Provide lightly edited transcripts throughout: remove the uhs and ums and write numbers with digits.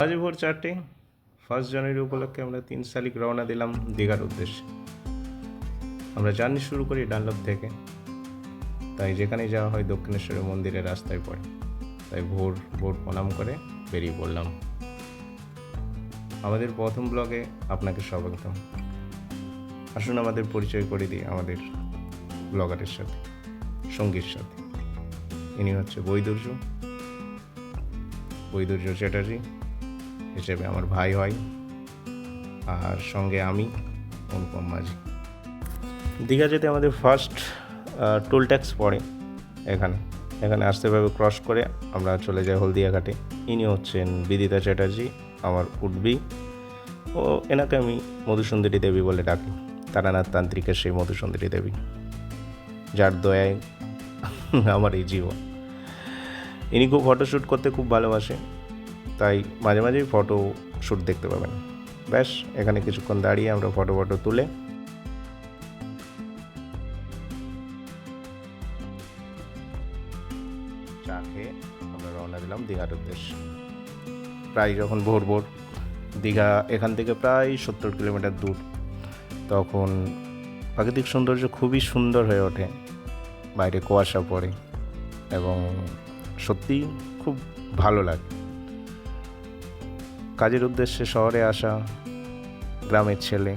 আজ ভোর 4টে 1 জানুয়ারি উপলক্ষে আমরা 3 শালিক রওনা দিলাম দীঘার উদ্দেশ্যে। আমরা জার্নি শুরু করি ডানলপ থেকে, তাই যেখানেই যাওয়া হয় দক্ষিণেশ্বরের মন্দিরের রাস্তায় পড়ে, তাই ভোর ভোর প্রণাম করে বেরিয়ে পড়লাম। আমাদের প্রথম ব্লগে আপনাকে স্বাগতম। আসুন আমাদের পরিচয় করে দিই আমাদের ব্লগারের সাথে, সঙ্গীর সাথে। ইনি হচ্ছে বৈদুর্য চ্যাটার্জি হিসেবে আমার ভাই হয়, আর সঙ্গে আমি অনুপম মাঝি। দীঘা যেতে আমাদের ফার্স্ট টোল ট্যাক্স পড়ে এখানে আসতে পারবে। ক্রস করে আমরা চলে যাই হলদিয়া ঘাটে। ইনি হচ্ছেন বিদিতা চ্যাটার্জি, আমার উডবি, ও এনাকে আমি মধুসুন্দরী দেবী বলে ডাকি। তারানাথ তান্ত্রিকের সেই মধুসুন্দরী দেবী, যার দয়ায় আমার এই জীবন। ইনি খুব ফটোশ্যুট করতে খুব ভালোবাসে, তাই মাঝে মাঝেই ফটো শ্যুট দেখতে পাবেন। ব্যাস, এখানে কিছুক্ষণ দাঁড়িয়ে আমরা ফটো তুলে চা খেয়ে আমরা রওনা দিলাম দীঘার উদ্দেশ্যে। প্রায় যখন ভোর দীঘা এখান থেকে প্রায় 70 কিলোমিটার দূর, তখন প্রাকৃতিক সৌন্দর্য খুবই সুন্দর হয়ে ওঠে। বাইরে কুয়াশা পড়ে এবং সত্যিই খুব ভালো লাগে। কাজের উদ্দেশ্যে শহরে আসা গ্রামের ছেলে,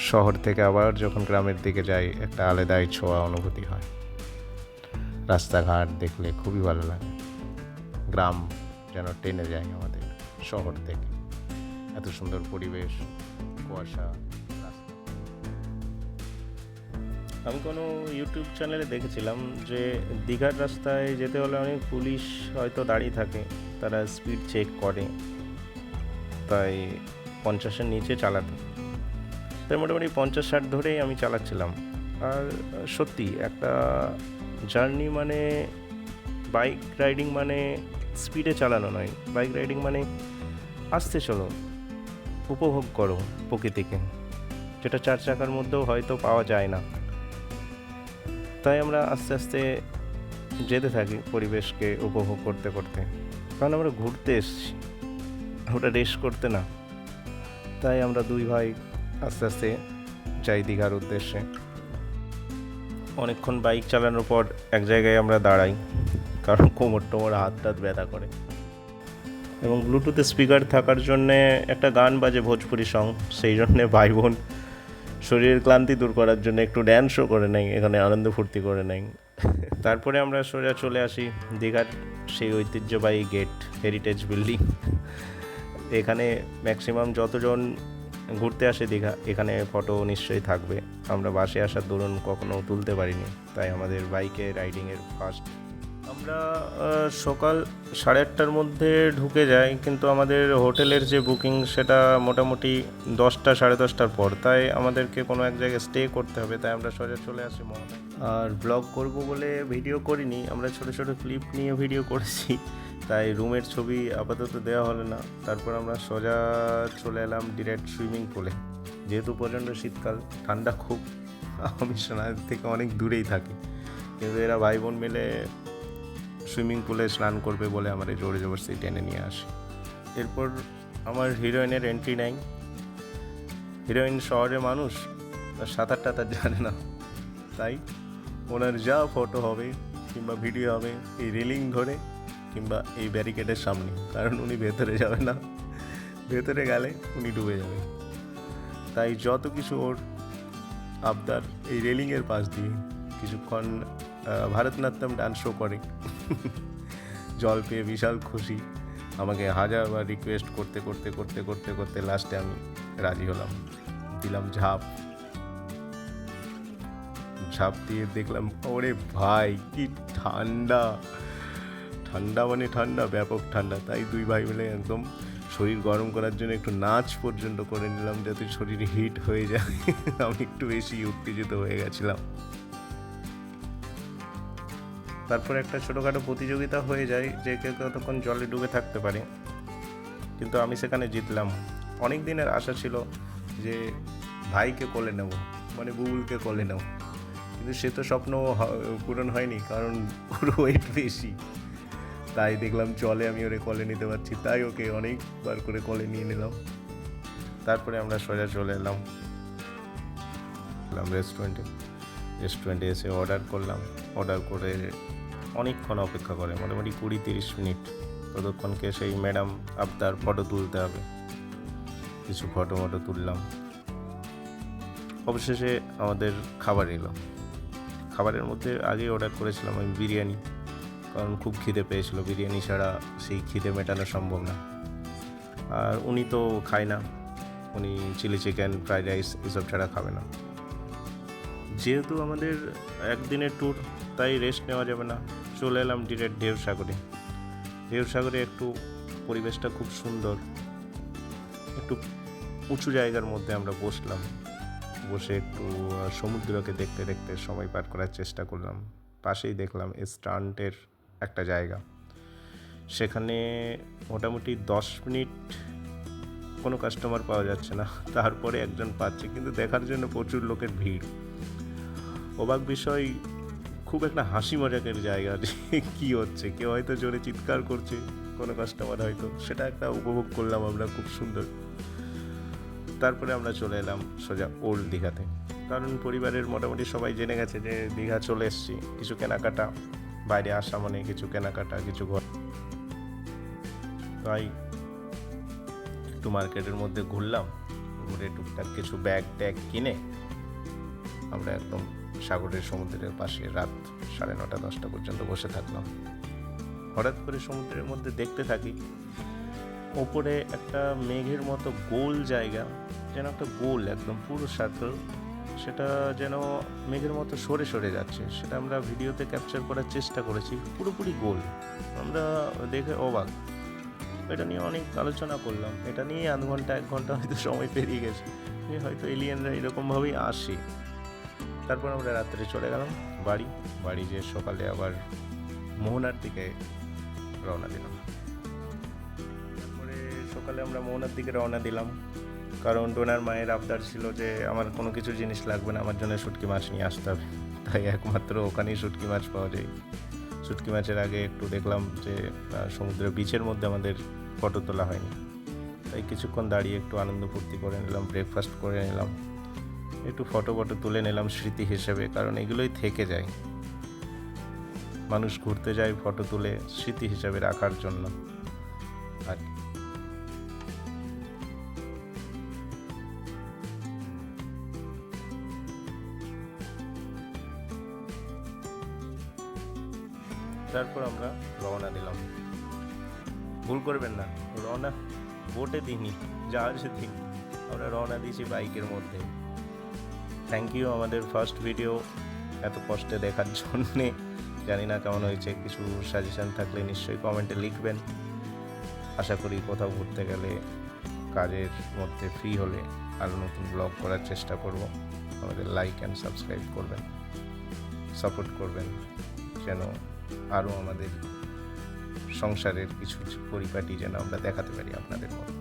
শহর থেকে আবার যখন গ্রামের দিকে যাই, একটা আলাদাই ছোঁয়া অনুভূতি হয়। রাস্তাঘাট দেখলে খুবই ভালো লাগে। গ্রাম যেন টেনে যায় আমাদের শহর থেকে। এত সুন্দর পরিবেশ, কুয়াশা, রাস্তা। আমি কোনো ইউটিউব চ্যানেলে দেখেছিলাম যে দীঘার রাস্তায় যেতে হলে অনেক পুলিশ হয়তো দাঁড়িয়ে থাকে, তারা স্পিড চেক করে, তাই 50-এর নিচে চালাতে। তাই মোটামুটি 50-60 ধরেই আমি চালাচ্ছিলাম। আর সত্যি একটা জার্নি মানে বাইক রাইডিং মানে স্পিডে চালানো নয়। বাইক রাইডিং মানে আস্তে চলো, উপভোগ করো প্রকৃতিকে, যেটা 4 চাকার মধ্যেও হয়তো পাওয়া যায় না। তাই আমরা আস্তে আস্তে যেতে থাকি পরিবেশকে উপভোগ করতে করতে, কারণ আমরা ঘুরতে এসেছি, ওটা রেস করতে না। তাই আমরা দুই ভাই আস্তে আস্তে যাই দীঘার উদ্দেশ্যে। অনেকক্ষণ বাইক চালানোর পর এক জায়গায় আমরা দাঁড়াই, কারণ কোমর হাত ব্যথা করে। এবং ব্লুটুথে স্পিকার থাকার জন্যে একটা গান বাজে, ভোজপুরি সং। সেই জন্যে ভাই বোন শরীরের ক্লান্তি দূর করার জন্য একটু ড্যান্সও করে নেই, এখানে আনন্দ ফুর্তি করে নেই। তারপরে আমরা সোজা চলে আসি দীঘার সেই ঐতিহ্যবাহী গেট, হেরিটেজ বিল্ডিং। এখানে ম্যাক্সিমাম যতজন ঘুরতে আসে দীঘা, এখানে ফটো নিশ্চয়ই থাকবে। আমরা বাসে আসার দরুন কখনো তুলতে পারিনি, তাই আমাদের বাইকে রাইডিংয়ের ফার্স্ট। আমরা সকাল 8:30টার মধ্যে ঢুকে যাই, কিন্তু আমাদের হোটেলের যে বুকিং সেটা মোটামুটি 10টা 10:30টার পর, তাই আমাদেরকে কোনো এক জায়গায় স্টে করতে হবে। তাই আমরা সোজা চলে আসি মোহনায়। আর ব্লগ করব বলে ভিডিও করিনি, আমরা ছোটো ছোটো ক্লিপ নিয়ে ভিডিও করেছি, তাই রুমের ছবি আপাতত দেওয়া হলো না। তারপর আমরা সোজা চলে এলাম ডিরেক্ট সুইমিং পুলে। যেহেতু প্রচণ্ড শীতকাল, ঠান্ডা খুব, আমি স্নান থেকে অনেক দূরেই থাকি, কিন্তু এরা ভাই বোন মিলে সুইমিং পুলে স্নান করবে বলে আমার এই জোরে জবরদস্তি টেনে নিয়ে আসে। এরপর আমার হিরোইনের এন্ট্রি নেয়। হিরোইন শহরের মানুষ, সাঁতার টাতার জানে না, তাই ওনার যা ফটো হবে কিংবা ভিডিও হবে এই রেলিং ধরে কিংবা এই ব্যারিকেডের সামনে, কারণ উনি ভেতরে যাবে না, ভেতরে গেলে উনি ডুবে যাবে। তাই যত কিছু ওর আবদার এই রেলিংয়ের পাশ দিয়ে কিছুক্ষণ ভারতনাট্যম ডান্স শো করে। জল পেয়ে বিশাল খুশি, আমাকে হাজারবার রিকোয়েস্ট করতে করতে করতে করতে করতে লাস্টে আমি রাজি হলাম। দিলাম ঝাঁপ দিয়ে দেখলাম, ওরে ভাই কি ঠান্ডা, মানে ঠান্ডা, ব্যাপক ঠান্ডা। তাই দুই ভাই মিলে একদম শরীর গরম করার জন্য একটু নাচ পর্যন্ত করে নিলাম, যাতে শরীর হিট হয়ে যায়। আমি একটু বেশি উত্তেজিত হয়ে গেছিলাম। তারপরে একটা ছোটোখাটো প্রতিযোগিতা হয়ে যায় যে কেউ কতক্ষণ জলে ডুবে থাকতে পারে, কিন্তু আমি সেখানে জিতলাম। অনেক দিনের আশা ছিল যে ভাইকে কোলে নেব, মানে বুবুলকে কোলে নেব, কিন্তু সে তো স্বপ্ন পূরণ হয়নি, কারণ পুরো ওয়েট বেশি। তাই দেখলাম জলে আমি ওরে কলে নিতে পারছি, তাই ওকে অনেকবার করে কলে নিয়ে নিলাম। তারপরে আমরা সোজা চলে এলাম রেস্টুরেন্টে এসে অর্ডার করলাম। অর্ডার করে অনেকক্ষণ অপেক্ষা করে, মোটামুটি 20-30 মিনিট। ততক্ষণকে সেই ম্যাডাম আপনার ফটো তুলতে হবে, কিছু ফটো তুললাম। অবশেষে আমাদের খাবার এলো। খাবারের মধ্যে আগে অর্ডার করেছিলাম আমি বিরিয়ানি, কারণ খুব খিদে পেয়েছিল, বিরিয়ানি ছাড়া সেই খিদে মেটানো সম্ভব না। আর উনি তো খায় না, উনি চিলি চিকেন, ফ্রাইড রাইস এসব ছাড়া খাবে না। যেহেতু আমাদের একদিনের ট্যুর, তাই রেস্ট নেওয়া যাবে না, চলে এলাম ডিরেক্ট ঢেউসাগরে। একটু পরিবেশটা খুব সুন্দর, একটু উঁচু জায়গার মধ্যে আমরা বসলাম, বসে একটু সমুদ্রকে দেখতে দেখতে সময় পার করার চেষ্টা করলাম। পাশেই দেখলাম স্টান্টের একটা জায়গা, সেখানে মোটামুটি 10 মিনিট কোনো কাস্টমার পাওয়া যাচ্ছে না, তারপরে একজন পাচ্ছে, কিন্তু দেখার জন্য প্রচুর লোকের ভিড়। অবাক বিষয়, খুব একটা হাসি মজাকের জায়গা, যে কী হচ্ছে, কেউ হয়তো জোরে চিৎকার করছে, কোনো কাস্টমার হয়তো, সেটা একটা উপভোগ করলাম আমরা, খুব সুন্দর। তারপরে আমরা চলে এলাম সোজা ওল্ড দীঘাতে, কারণ পরিবারের মোটামুটি সবাই জেনে গেছে যে দীঘা চলে এসেছি। কিছু কেনাকাটা, বাইরে আসা মানে কিছু কেনাকাটা, কিছু ঘর, তাই একটু মার্কেটের মধ্যে ঘুরলাম, ঘুরে টুকটাক কিছু ব্যাগ ট্যাগ কিনে আমরা একদম সাগরের সমুদ্রের পাশে রাত 9:30-10টা পর্যন্ত বসে থাকলাম। হঠাৎ করে সমুদ্রের মধ্যে দেখতে থাকি, ওপরে একটা মেঘের মতো গোল জায়গা, যেন একটা গোল একদম পুরো সার্কেল, সেটা যেন মেঘের মতো সরে সরে যাচ্ছে। সেটা আমরা ভিডিওতে ক্যাপচার করার চেষ্টা করেছি, পুরোপুরি গোল। আমরা দেখে অবাক, এটা নিয়ে অনেক আলোচনা করলাম, এটা নিয়ে আধ ঘন্টা 1 ঘন্টা হয়তো সময় পেরিয়ে গেছে, হয়তো এলিয়েনরা এরকমভাবেই আসে। তারপর আমরা রাত্রে চলে গেলাম বাড়ি যেয়ে সকালে আবার মোহনার দিকে রওনা দিলাম। তারপরে সকালে আমরা মোহনার দিকে রওনা দিলাম, কারণ ডোনার মায়ের আবদার ছিল যে আমার কোনো কিছু জিনিস লাগবে না, আমার জন্য শুটকি মাছ নিয়ে আসতে হবে। তাই একমাত্র ওখানেই শুটকি মাছ পাওয়া যায়। শুটকি মাছের আগে একটু দেখলাম যে সমুদ্রের বিচের মধ্যে আমাদের ফটো তোলা হয়নি, তাই কিছুক্ষণ দাঁড়িয়ে একটু আনন্দ ফুর্তি করে নিলাম, ব্রেকফাস্ট করে নিলাম, একটু ফটো তুলে নিলাম স্মৃতি হিসেবে, কারণ এগুলোই থেকে যায়, মানুষ ঘুরতে যায় ফটো তুলে স্মৃতি হিসেবে রাখার জন্য। আর তারপর আমরা রওনা দিলাম। ভুল করবেন না, রওনা বোটে দিইনি, জাহাজে দিইনি, আমরা রওনা দিয়েছি বাইকের মধ্যে। থ্যাংক ইউ আমাদের ফার্স্ট ভিডিও এত কষ্টে দেখার জন্যে। জানি না কেমন হয়েছে, কিছু সাজেশন থাকলে নিশ্চয়ই কমেন্টে লিখবেন। আশা করি কোথাও ঘুরতে গেলে, কাজের মধ্যে ফ্রি হলে আরও নতুন ব্লগ করার চেষ্টা করব। আমাদের লাইক অ্যান্ড সাবস্ক্রাইব করবেন, সাপোর্ট করবেন, যেন আরও আমাদের সংসারের কিছু পরিপাটি যেন আমরা দেখাতে পারি আপনাদের মতো।